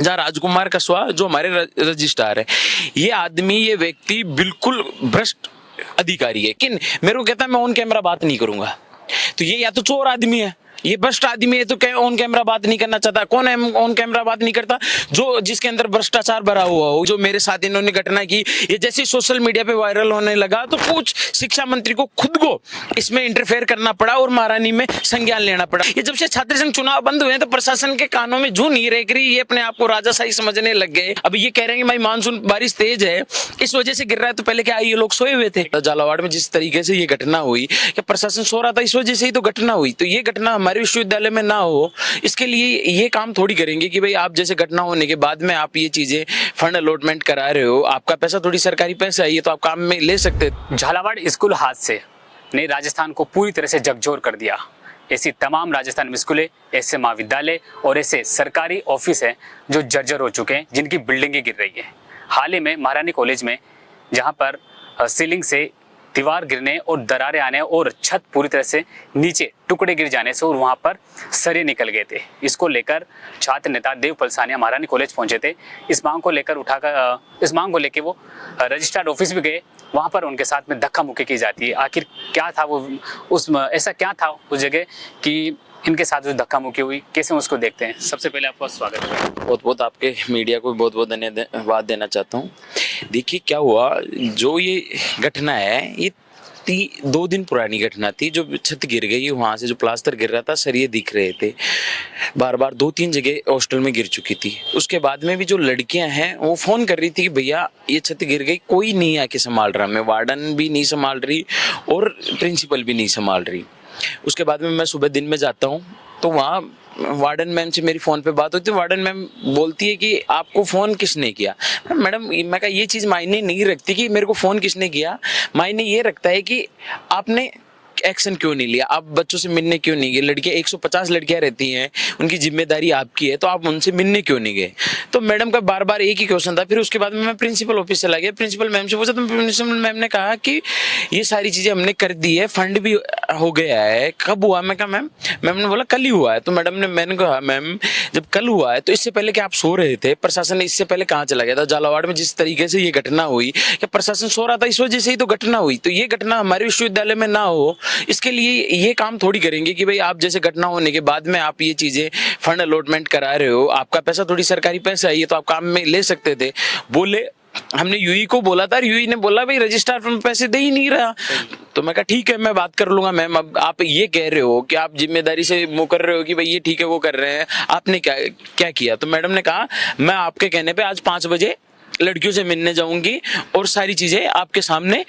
जहाँ राजकुमार कसवा जो हमारे रजिस्ट्रार है, ये आदमी, ये व्यक्ति बिल्कुल भ्रष्ट अधिकारी है। किन मेरे को कहता है मैं ऑन कैमरा बात नहीं करूंगा, तो ये या तो चोर आदमी है, ये भ्रष्ट आदमी है, तो ऑन कैमरा बात नहीं करना चाहता। कौन है ऑन कैमरा बात नहीं करता? जो जिसके अंदर भ्रष्टाचार भरा हुआ हो, जो मेरे साथ इन्होंने घटना की। ये जैसे सोशल मीडिया पे वायरल होने लगा तो कुछ शिक्षा मंत्री को खुद को इसमें इंटरफेयर करना पड़ा और महारानी में संज्ञान लेना पड़ा। ये जब से छात्र संघ चुनाव बंद हुए तो प्रशासन के कानों में जू नहीं रेख रही, ये अपने आप को राजाशाही समझने लग गए। अब ये कह रहे हैं कि भाई मानसून बारिश तेज है इस वजह से गिर रहा है, तो पहले क्या ये लोग सोए हुए थे? झालावाड़ में जिस तरीके से ये घटना हुई कि प्रशासन सो रहा था, इस वजह से ही तो घटना हुई। तो ये घटना हमारे विश्वविद्यालय में ना हो, इसके लिए ये काम थोड़ी करेंगे कि भाई आप जैसे घटना होने के बाद में आप ये चीजें फंड अलॉटमेंट करा रहे हो, आपका पैसा थोड़ी सरकारी पैसा है, ये तो आप काम में ले सकते। झालावाड़ स्कूल हादसे ने राजस्थान को पूरी तरह से झकझोर कर दिया। ऐसी तमाम राजस्थान में स्कूलें, ऐसे महाविद्यालय और ऐसे सरकारी ऑफिस हैं जो जर्जर हो चुके हैं, जिनकी बिल्डिंगें गिर रही हैं। हाल ही में महारानी कॉलेज में जहां पर सीलिंग से दीवार गिरने और दरारें आने और छत पूरी तरह से नीचे टुकड़े गिर जाने से और वहां पर सरे निकल गए थे। इसको लेकर छात्र नेता देवपाल सानिया महारानी कॉलेज पहुंचे थे। इस मांग को लेकर वो रजिस्ट्रार ऑफिस भी गए। वहां पर उनके साथ में धक्का मुक्की की जाती है। आखिर क्या था वो ऐसा क्या था उस जगह कि इनके साथ जो धक्का मुक्की हुई, कैसे उसको देखते हैं? सबसे पहले आपका स्वागत है। बहुत बहुत आपके मीडिया को बहुत बहुत धन्यवाद देना चाहता हूँ। देखिए क्या हुआ, जो ये घटना है ये 2 दिन पुरानी घटना थी। जो छत गिर गई, वहां से जो प्लास्टर गिर रहा था, सरिये दिख रहे थे, बार बार 2-3 जगह हॉस्टल में गिर चुकी थी। उसके बाद में भी जो लड़कियां हैं वो फोन कर रही थी कि भैया ये छत गिर गई, कोई नहीं आके संभाल रहा। मैं वार्डन भी नहीं संभाल रही और प्रिंसिपल भी नहीं संभाल रही। उसके बाद में मैं सुबह दिन में जाता हूँ तो वहाँ वार्डन मैम से मेरी फ़ोन पे बात होती है। वार्डन मैम बोलती है कि आपको फ़ोन किसने किया? मैडम मैं कहा ये चीज़ मायने नहीं रखती कि मेरे को फ़ोन किसने किया, मायने ये रखता है कि आपने एक्शन क्यों नहीं लिया, आप बच्चों से मिलने क्यों नहीं गए। लड़कियां 150 लड़कियां रहती हैं, उनकी जिम्मेदारी आपकी है, तो आप उनसे मिलने क्यों नहीं गए? तो मैडम का बार बार एक ही क्वेश्चन था। फिर उसके बाद में मैं प्रिंसिपल ऑफिस चला गया, प्रिंसिपल मैम से पूछा तो प्रिंसिपल मैम ने कहा कि ये सारी चीजें हमने कर दी है, फंड भी हो गया है। कब हुआ? मैं कहा मैम ने बोला कल ही हुआ है। तो मैंने कहा मैम जब कल हुआ है तो इससे पहले कि आप सो रहे थे, प्रशासन ने इससे पहले कहाँ चला गया था? झालावाड़ में जिस तरीके से ये घटना हुई कि प्रशासन सो रहा था, इस वजह से ही तो घटना हुई। तो ये घटना हमारे विश्वविद्यालय में ना हो, इसके लिए ये काम थोड़ी करेंगे कि भाई आप जैसे घटना होने के बाद में आप ये चीजें फंड अलॉटमेंट करा रहे हो, आपका पैसा थोड़ी सरकारी पैसा है, ये तो आप काम में ले सकते थे। बोले हमने यूई को बोला था, यूई ने बोला भाई रजिस्ट्रार पैसे दे ही नहीं रहा। तो मैं कहा ठीक है मैं बात कर लूंगा मैम। अब आप ये कह रहे हो कि आप जिम्मेदारी से वो कर रहे हो कि भाई ये ठीक है वो कर रहे हैं, आपने क्या किया? तो मैडम ने कहा मैं आपके कहने पे आज 5 बजे लड़कियों से मिलने जाऊंगी और सारी चीजें आपके सामने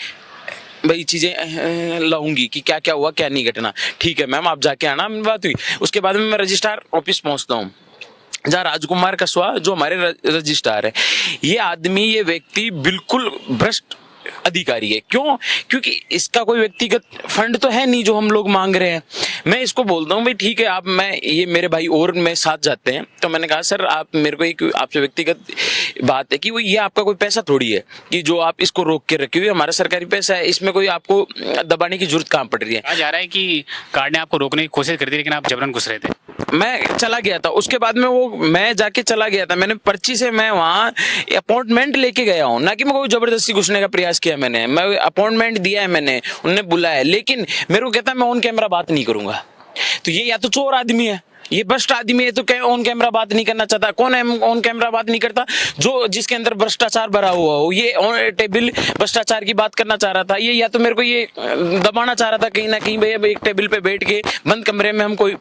भाई चीजें लाऊंगी कि क्या क्या हुआ क्या नहीं घटना। ठीक है मैम आप जाके आना। बात हुई। उसके बाद में मैं रजिस्ट्रार ऑफिस पहुंचता हूँ, जहाँ राजकुमार कसवा जो हमारे रजिस्ट्रार है, ये आदमी, ये व्यक्ति बिल्कुल भ्रष्ट अधिकारी है। क्यों? क्योंकि इसका कोई व्यक्तिगत फंड तो है नहीं जो हम लोग मांग रहे हैं। मैं इसको बोलता हूँ भाई ठीक है आप ये मेरे भाई और मैं साथ जाते हैं। तो मैंने कहा सर आप मेरे को एक आपसे व्यक्तिगत बात है कि वो ये आपका कोई पैसा थोड़ी है कि जो आप इसको रोक के रखे हुए, हमारा सरकारी पैसा है, इसमें कोई आपको दबाने की जरूरत कहाँ पड़ रही है? कहा जा रहा है कि गार्ड ने आपको रोकने की कोशिश करी थी लेकिन आप जबरन घुस रहे थे। मैं चला गया था। उसके बाद में मैं जाके चला गया था। मैंने पर्ची से मैं वहाँ अपॉइंटमेंट लेके गया हूँ, ना कि मैं कोई जबरदस्ती घुसने का प्रयास किया। मैं अपॉइंटमेंट दिया है, मैंने उन्होंने बुलाया है, लेकिन मेरे को कहता है मैं ऑन कैमरा बात नहीं करूंगा। तो ये या तो चोर आदमी है, ये भ्रष्ट आदमी है, तो क्या ऑन कैमरा बात नहीं करना चाहता? कौन है ऑन कैमरा बात नहीं करता? जो जिसके अंदर भ्रष्टाचार भरा हुआ हो, ये टेबल भ्रष्टाचार की बात करना चाह रहा था। ये या तो मेरे को ये दबाना चाह रहा था कहीं ना कहीं भैया एक टेबल पे बैठ के बंद कमरे में हम कोई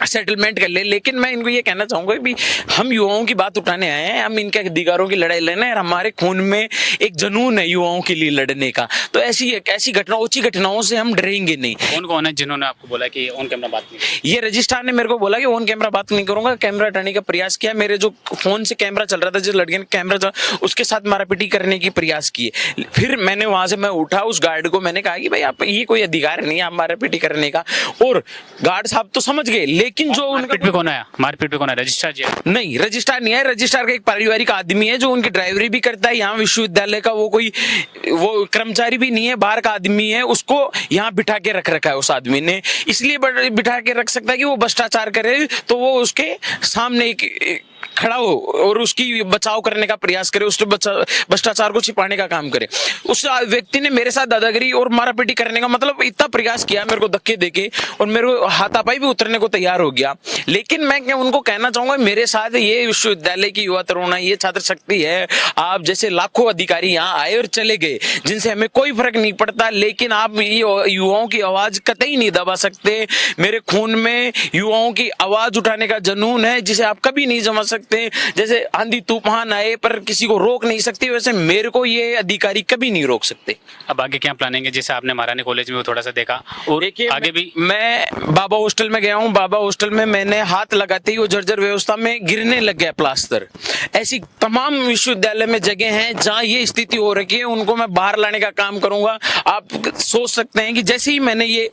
सेटलमेंट कर ले। लेकिन मैं इनको ये कहना चाहूंगा कि हम युवाओं की बात उठाने आए हैं, हम इनके अधिकारों की लड़ाई लेना है। हमारे खून में एक जुनून है युवाओं के लिए लड़ने का। तो ऐसी ऊंची घटनाओं से हम डरेंगे नहीं। कौन है जिन्होंने आपको बोला कि ऑन कैमरा बात नहीं? ये रजिस्ट्रार ने मेरे को बोला कि ऑन कैमरा बात नहीं करूंगा। कैमरा हटाने का प्रयास किया, मेरे जो फोन से कैमरा चल रहा था, जिस लड़के ने कैमरा चला उसके साथ मारापीटी करने की प्रयास किए। फिर मैंने वहां से मैं उठा, उस गार्ड को मैंने कहा कि भाई आप ये कोई अधिकार नहीं है आप मारापीटी करने का। और गार्ड साहब तो समझ गए, लेकिन जो मारपीट पे कौन आया? मारपीट पे कौन आया? रजिस्ट्रार जी? नहीं रजिस्ट्रार नहीं है। रजिस्ट्रार का एक पारिवारिक आदमी है जो उनकी ड्राइवरी भी करता है यहाँ विश्वविद्यालय का। वो कर्मचारी भी नहीं है, बाहर का आदमी है। उसको यहाँ बिठा के रखा है उस आदमी ने, इसलिए बिठा के रख सकता है कि वो भ्रष्टाचार करे तो वो उसके सामने एक खड़ा हो और उसकी बचाव करने का प्रयास करे, उसके भ्रष्टाचार को छिपाने का काम करे। उस व्यक्ति ने मेरे साथ दादागिरी और मारापीटी करने का मतलब इतना प्रयास किया मेरे को धक्के देके, और मेरे को हाथापाई भी उतरने को तैयार हो गया। लेकिन मैं उनको कहना चाहूंगा, मेरे साथ ये विश्वविद्यालय की युवा तरुण है, ये छात्र शक्ति है, आप जैसे लाखों अधिकारी यहाँ आए और चले गए जिनसे हमें कोई फर्क नहीं पड़ता, लेकिन आप ये युवाओं की आवाज कतई नहीं दबा सकते। मेरे खून में युवाओं की आवाज उठाने का जुनून है जिसे आप कभी नहीं समझ सकते। जैसे आंधी तूफान आए पर किसी को रोक नहीं सकती, वैसे मेरे को ये अधिकारी कभी नहीं रोक सकते। अब आगे क्या प्लानिंग है? जैसे आपने महारानी कॉलेज में वो थोड़ा सा देखा, और देखिए आगे भी मैं बाबा हॉस्टल में गया हूँ। बाबा हॉस्टल में मैंने हाथ लगाते ही वो जर्जर व्यवस्था में गिरने लग गया प्लास्टर। ऐसी तमाम विश्वविद्यालय में जगह हैं जहां ये स्थिति हो रखी है, उनको मैं बाहर लाने का काम करूंगा। आप सोच सकते हैं कि जैसे ही मैंने ये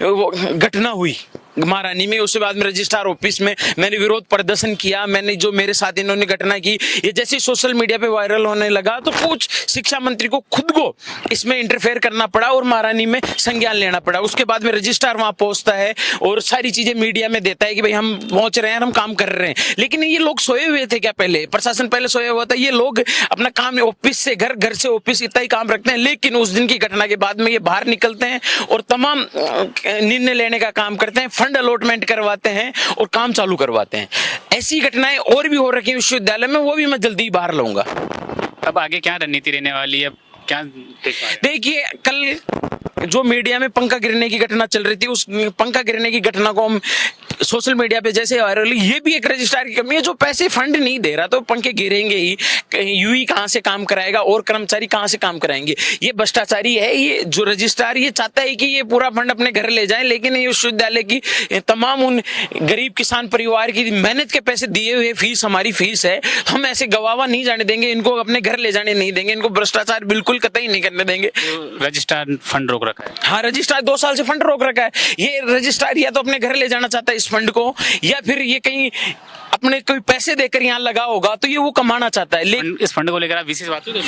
घटना हुई महारानी में, उसके बाद में रजिस्ट्रार ऑफिस में मैंने विरोध प्रदर्शन किया। मैंने जो मेरे साथ इन्होंने घटना की, ये जैसे सोशल मीडिया पे वायरल होने लगा तो कुछ शिक्षा मंत्री को खुद को इसमें इंटरफेयर करना पड़ा और महारानी में संज्ञान लेना पड़ा। उसके बाद में रजिस्ट्रार वहां पहुंचता है और सारी चीजें मीडिया में देता है कि भाई हम पहुंच रहे हैं, हम काम कर रहे हैं। लेकिन ये लोग सोए हुए थे क्या? पहले प्रशासन पहले सोया हुआ था? ये लोग अपना काम ऑफिस से घर, घर से ऑफिस इतना ही काम रखते हैं, लेकिन उस दिन की घटना के बाद में ये बाहर निकलते हैं और तमाम निर्णय लेने का काम करते हैं, फंड अलॉटमेंट करवाते हैं और काम चालू करवाते हैं। ऐसी घटनाएं और भी हो रही है विश्वविद्यालय में, वो भी मैं जल्दी बाहर लाऊंगा। अब आगे क्या रणनीति रहने वाली है? क्या देख पा रहे हैं? देखिए, कल जो मीडिया में पंखा गिरने की घटना चल रही थी, उस पंखा गिरने की घटना को हम सोशल मीडिया पे जैसे वायरल, ये भी एक रजिस्ट्रार की कमी है जो पैसे फंड नहीं दे रहा, तो पंखे गिरेंगे ही। यूई कहाँ से काम कराएगा और कर्मचारी कहाँ से काम कराएंगे? ये भ्रष्टाचारी है। ये जो रजिस्ट्रार ये चाहता है कि ये पूरा फंड अपने घर ले जाए, लेकिन ये विश्वविद्यालय की तमाम उन गरीब किसान परिवार की मेहनत के पैसे दिए हुए फीस हमारी फीस है, हम ऐसे गवावा नहीं जाने देंगे, इनको अपने घर ले जाने नहीं देंगे, इनको भ्रष्टाचार बिल्कुल कतई नहीं करने देंगे। रजिस्ट्रार फंड रोक रखा है। हाँ, रजिस्ट्रार 2 साल से फंड रोक रखा है। ये रजिस्ट्रार या तो अपने घर ले जाना चाहता है इस फंड को, या फिर ये कहीं अपने कोई पैसे देकर यहाँ लगा होगा तो ये वो कमाना चाहता है। लेकिन इस फंड को लेकर आप वीसी से बात हुई?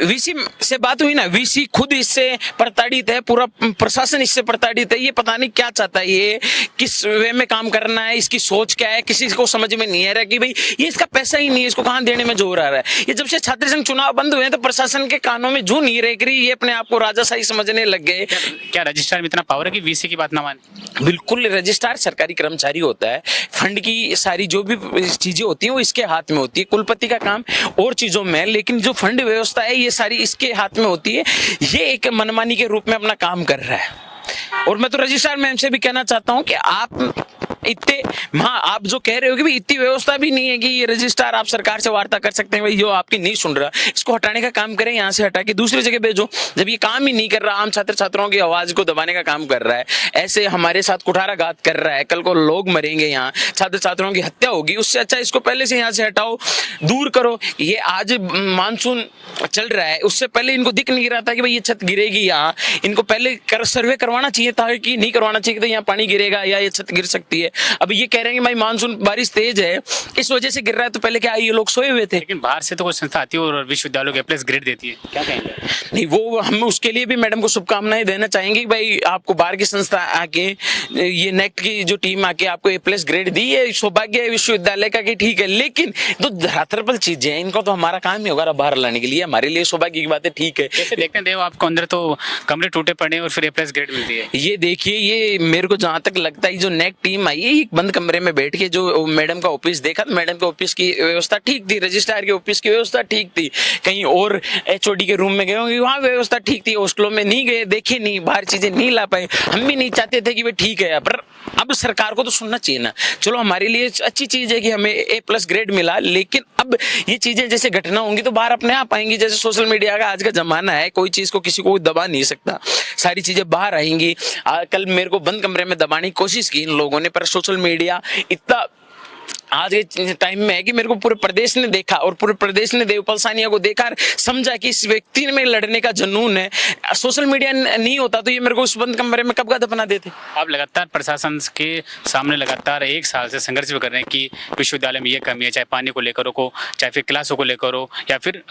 वीसी से बात हुई ना, वीसी खुद इससे प्रताड़ित है, पूरा प्रशासन इससे प्रताड़ित है। ये पता नहीं क्या चाहता है, ये किस वे में काम करना है, इसकी सोच क्या है, किसी को समझ में नहीं आ रहा कि भाई ये इसका पैसा ही नहीं है, इसको कहाँ देने में जोर आ रहा है। ये जब से छात्र संघ चुनाव बंद हुए हैं तो प्रशासन के कानों में जू नहीं रह रही, ये अपने आप को राजाशाही समझने लग गए। क्या रजिस्ट्रार में इतना पावर है कि वीसी की बात ना माने? बिल्कुल, रजिस्ट्रार सरकारी कर्मचारी होता है, फंड की सारी जो भी चीजें होती हैं वो इसके हाथ में होती है। कुलपति का काम और चीजों में है, लेकिन जो फंड व्यवस्था है ये सारी इसके हाथ में होती है। ये एक मनमानी के रूप में अपना काम कर रहा है। और मैं तो रजिस्ट्रार मैम से भी कहना चाहता हूं कि आप इतने, हाँ, आप जो कह रहे हो कि भाई इतनी व्यवस्था भी नहीं है कि ये रजिस्ट्रार आप सरकार से वार्ता कर सकते हैं, भाई जो आपकी नहीं सुन रहा इसको हटाने का काम करें, यहाँ से हटा के दूसरी जगह भेजो। जब ये काम ही नहीं कर रहा, आम छात्र छात्राओं की आवाज को दबाने का काम कर रहा है, ऐसे हमारे साथ कुठाराघात कर रहा है, कल को लोग मरेंगे, यहाँ छात्र छात्राओं की हत्या होगी, उससे अच्छा इसको पहले से यहाँ से हटाओ, दूर करो। ये आज मानसून चल रहा है, उससे पहले इनको दिख नहीं रहा था कि भाई ये छत गिरेगी यहाँ, इनको पहले सर्वे करवाना चाहिए था कि नहीं करवाना चाहिए, तो यहाँ पानी गिरेगा या ये छत गिर सकती है। अब ये कह रहे हैं कि भाई मानसून बारिश तेज है इस वजह से गिर रहा है, तो पहले क्या ये लोग सोए हुए थे? लेकिन बाहर से तो कोई संस्था आती है और विश्वविद्यालयों के प्लस ग्रेड देती है, क्या कहेंगे? नहीं, वो हम उसके लिए भी मैडम को शुभकामनाएं देना चाहेंगे कि भाई आपको बाहर की संस्था आके, ये नेक्ट की जो टीम आके आपको A+ ग्रेड दी है, सौभाग्य है विश्वविद्यालय का कि ठीक है। लेकिन जो धरातल पर चीजें हैं इनको तो हमारा काम ही होगा बाहर लाने के लिए, हमारे लिए सौभाग्य की बात है, ठीक है। कैसे देखते हैं देव, आपको अंदर तो कमरे टूटे पड़े और फिर A+ ग्रेड मिलती है? ये देखिए, ये मेरे को जहां तक लगता है जो नेक्ट टीम आई है, एक बंद कमरे में बैठ के जो मैडम का ऑफिस देखा, तो मैडम के ऑफिस की व्यवस्था ठीक थी, रजिस्ट्रार के ऑफिस की व्यवस्था ठीक थी, कहीं और HOD के रूम में गए होंगे वहां व्यवस्था ठीक थी, हॉस्टलों में नहीं गए, देखे नहीं, बाहर चीजें नहीं ला पाए। हम भी नहीं चाहते थे कि भाई ठीक है, पर अब सरकार को तो सुनना चाहिए ना। चलो हमारे लिए अच्छी चीज है कि हमें A+ ग्रेड मिला, लेकिन अब ये चीजें जैसे घटना होंगी तो बाहर अपने आप आएंगी। जैसे सोशल मीडिया का आज का जमाना है, कोई चीज को किसी को दबा नहीं सकता, सारी चीजें बाहर आएंगी। कल मेरे को बंद कमरे में दबाने की कोशिश की इन लोगों ने, पर सोशल मीडिया इतना आज के टाइम में है कि मेरे को पूरे प्रदेश ने देखा और पूरे प्रदेश ने देवपाल सानिया को देखा और समझा कि इस व्यक्ति में लड़ने का जुनून है। सोशल मीडिया नहीं होता तो ये मेरे को उस बंद कमरे में कब का दफना देते। आप लगातार प्रशासन के सामने लगातार 1 साल से संघर्ष भी कर रहे हैं कि विश्वविद्यालय में ये कमी है, चाहे पानी को लेकर हो, चाहे फिर क्लासों को लेकर हो, या फिर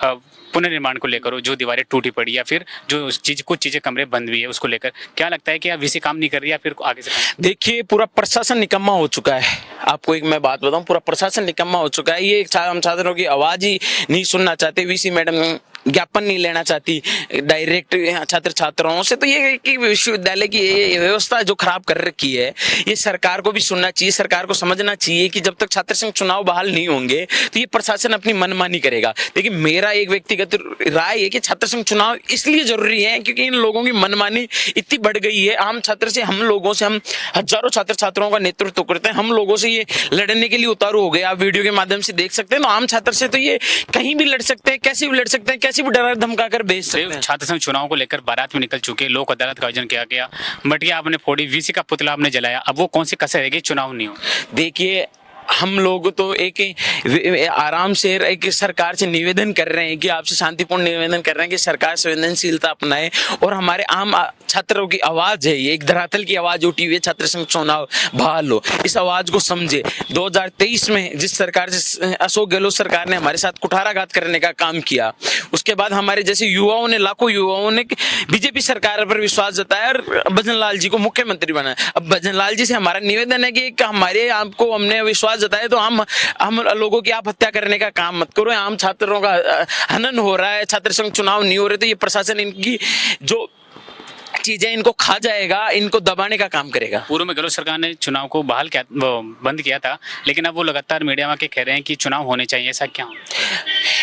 पुनर्निर्माण को लेकर हो, जो दीवारें टूटी पड़ी, या फिर जो कुछ चीजें कमरे बंद हुई है उसको लेकर। क्या लगता है कि आप वीसी काम नहीं कर रही या फिर आगे से? देखिए, पूरा प्रशासन निकम्मा हो चुका है। आपको एक मैं बात बताऊं, पूरा प्रशासन निकम्मा हो चुका है। ये हम छात्रों की आवाज ही नहीं सुनना चाहते। वीसी मैडम ज्ञापन नहीं लेना चाहती डायरेक्ट छात्र छात्राओं से। तो ये कि विश्वविद्यालय की ये व्यवस्था जो खराब कर रखी है, ये सरकार को भी सुनना चाहिए। सरकार को समझना चाहिए कि जब तक छात्र संघ चुनाव बहाल नहीं होंगे तो ये प्रशासन अपनी मनमानी करेगा। लेकिन मेरा एक व्यक्तिगत राय है कि छात्र संघ चुनाव इसलिए जरूरी है क्योंकि इन लोगों की मनमानी इतनी बढ़ गई है। आम छात्र से, हम लोगों से, हम हजारों छात्र छात्राओं का नेतृत्व करते हैं, हम लोगों से ये लड़ने के लिए उतारू हो गए। आप वीडियो के माध्यम से देख सकते हैं। तो आम छात्र से तो ये कहीं भी लड़ सकते हैं, कैसे भी लड़ सकते हैं, कैसे भी डरा धमका कर भेज सकते हैं। छात्र संघ चुनाव को लेकर बारात में निकल चुके, लोक अदालत का आयोजन किया गया, मटिया आपने फोड़ी, वीसी का पुतला आपने जलाया, अब वो कौन सी कसर रहेगी चुनाव नहीं हो? देखिए, हम लोग तो एक आराम से एक सरकार से निवेदन कर रहे हैं कि आपसे शांतिपूर्ण निवेदन कर रहे हैं कि सरकार संवेदनशीलता अपनाए और हमारे आम छात्रों की आवाज है, ये एक धरातल की आवाज उठी हुई है, छात्र संघ चुनाव बहाल हो, इस आवाज को समझे। 2023 में जिस सरकार से अशोक गहलोत सरकार ने हमारे साथ कुठाराघात करने का काम किया, उसके बाद हमारे जैसे युवाओं ने, लाखों युवाओं ने बीजेपी सरकार पर विश्वास जताया और भजन लाल जी को मुख्यमंत्री बनाया। अब भजन लाल जी से हमारा निवेदन है कि हमारे आपको हमने विश्वास जताया तो हम लोगों की आप हत्या करने का काम मत करो। आम छात्रों का हनन हो रहा है, छात्र संघ चुनाव नहीं हो रहे, तो ये प्रशासन इनकी जो चीजें इनको खा जाएगा, इनको दबाने का काम करेगा। पूर्व में गहलोत सरकार ने चुनाव को बंद किया था, लेकिन अब वो लगातार मीडिया में कह रहे हैं कि चुनाव होने चाहिए, ऐसा क्यों?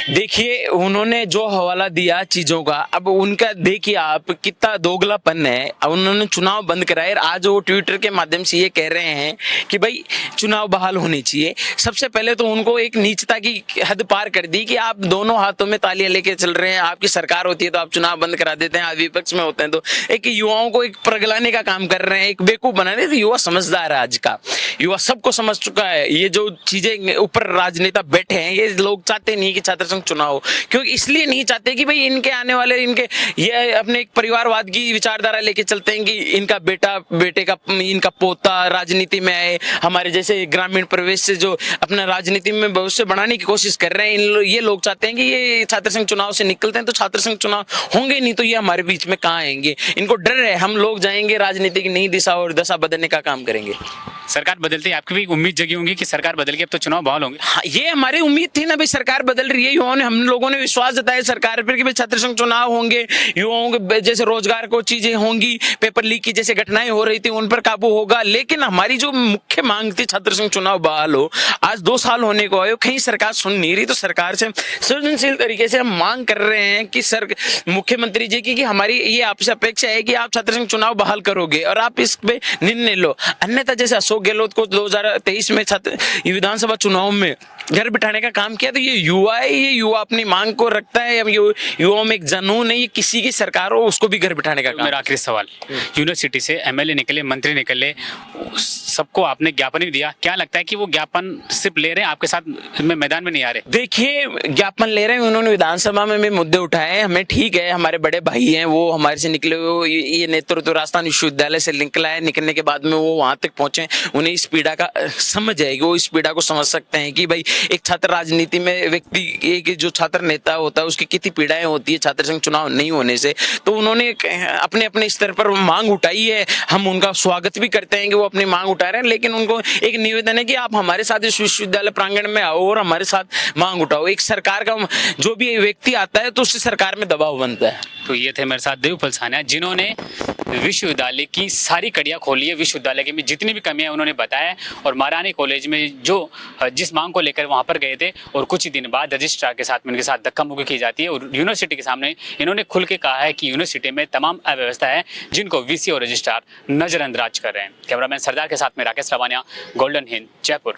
देखिए, उन्होंने जो हवाला दिया चीजों का, अब उनका देखिए आप कितना दोगलापन है। अब उन्होंने चुनाव बंद कराए, आज वो ट्विटर के माध्यम से ये कह रहे हैं कि भाई चुनाव बहाल होने चाहिए। सबसे पहले तो उनको एक नीचता की हद पार कर दी कि आप दोनों हाथों में तालियां लेके चल रहे हैं। आपकी सरकार होती है तो आप चुनाव बंद करा देते हैं, आप विपक्ष में होते हैं तो एक युवाओं को एक प्रगलाने का काम कर रहे हैं, एक बेवकूफ बनाने। तो युवा समझदार है, आज का युवा सबको समझ चुका है। ये जो चीजें ऊपर राजनेता बैठे हैं, ये लोग चाहते नहीं कि छात्र संघ चुनाव हो, क्योंकि इसलिए नहीं चाहते कि भाई इनके आने वाले, इनके ये अपने एक परिवारवाद की विचारधारा लेके चलते हैं कि इनका बेटे का, इनका पोता राजनीति में आए। हमारे जैसे ग्रामीण परिवेश से जो अपना राजनीति में भविष्य बनाने की कोशिश कर रहे हैं, ये लोग चाहते हैं कि ये छात्र संघ चुनाव से निकलते हैं तो छात्र संघ चुनाव होंगे नहीं तो ये हमारे बीच में कहाँ आएंगे। इनको डर है, हम लोग जाएंगे राजनीति की नई दिशा और दशा बदलने का काम करेंगे। सरकार बदलती है, आपकी भी उम्मीद जगी होंगी कि सरकार बदल के अब तो चुनाव बहाल होंगे। हाँ, ये हमारी उम्मीद थी ना भाई, सरकार बदल रही है, युवाओं ने, हम लोगों ने विश्वास जताया सरकार पर कि भाई छात्र संघ चुनाव होंगे, युवाओं के जैसे रोजगार को चीजें होंगी, पेपर लीक की जैसे घटनाएं हो रही थी उन पर काबू होगा। लेकिन हमारी जो मुख्य मांग थी छात्र संघ चुनाव बहाल हो, आज 2 साल होने को आए, कहीं सरकार सुन नहीं रही। तो सरकार से सृजनशील तरीके से हम मांग कर रहे हैं कि मुख्यमंत्री जी की कि हमारी ये आपसे अपेक्षा है कि आप छात्र संघ चुनाव बहाल करोगे और आप इस पे निर्णय लो। अन्यथा जैसे अशोक गहलोत को 2023 में विधानसभा चुनाव में घर बिठाने का काम किया, तो ये युवा है, ये युवा अपनी मांग को रखता है। युवाओं में एक जनून है, ये किसी की सरकार हो उसको भी घर बिठाने का काम। मेरा आखिरी सवाल, यूनिवर्सिटी से एमएलए निकले, मंत्री निकले, सबको आपने ज्ञापन भी दिया, क्या लगता है कि वो ज्ञापन सिर्फ ले रहे हैं, आपके साथ में मैदान में नहीं आ रहे? देखिए, ज्ञापन ले रहे हैं, उन्होंने विधानसभा में भी मुद्दे उठाए, हमें ठीक है, हमारे बड़े भाई हैं, वो हमारे से निकले हुए, ये नेतृत्व राजस्थान विश्वविद्यालय से निकला है, निकलने के बाद में वो वहां तक पहुंचे, उन्हें इस पीड़ा का समझ है कि वो इस पीड़ा को समझ सकते हैं कि भाई एक छात्र राजनीति में व्यक्ति, एक जो छात्र नेता होता है उसकी कितनी पीड़ाएं होती है छात्र संघ चुनाव नहीं होने से। तो उन्होंने अपने अपने स्तर पर मांग उठाई है, हम उनका स्वागत भी करते हैं कि वो अपनी मांग उठा रहे हैं। लेकिन उनको एक निवेदन है कि आप हमारे साथ इस विश्वविद्यालय प्रांगण में आओ और हमारे साथ मांग उठाओ। एक सरकार का जो भी व्यक्ति आता है तो उससे सरकार में दबाव बनता है। तो ये थे मेरे साथ देवफल सान्याल, जिन्होंने विश्वविद्यालय की सारी कड़ियाँ खोली है, विश्वविद्यालय में जितनी भी कमियां उन्होंने बताया, और महारानी कॉलेज में जिस मांग को लेकर वहां पर गए थे और कुछ ही दिन बाद रजिस्ट्रार के साथ में इनके साथ धक्का मुक्की की जाती है और यूनिवर्सिटी के सामने इन्होंने खुल के कहा है कि यूनिवर्सिटी में तमाम अव्यवस्था है जिनको वीसी और रजिस्ट्रार नजरअंदाज कर रहे हैं। कैमरामैन सरदार के साथ में राकेश रवानिया, गोल्डन हिंद, जयपुर।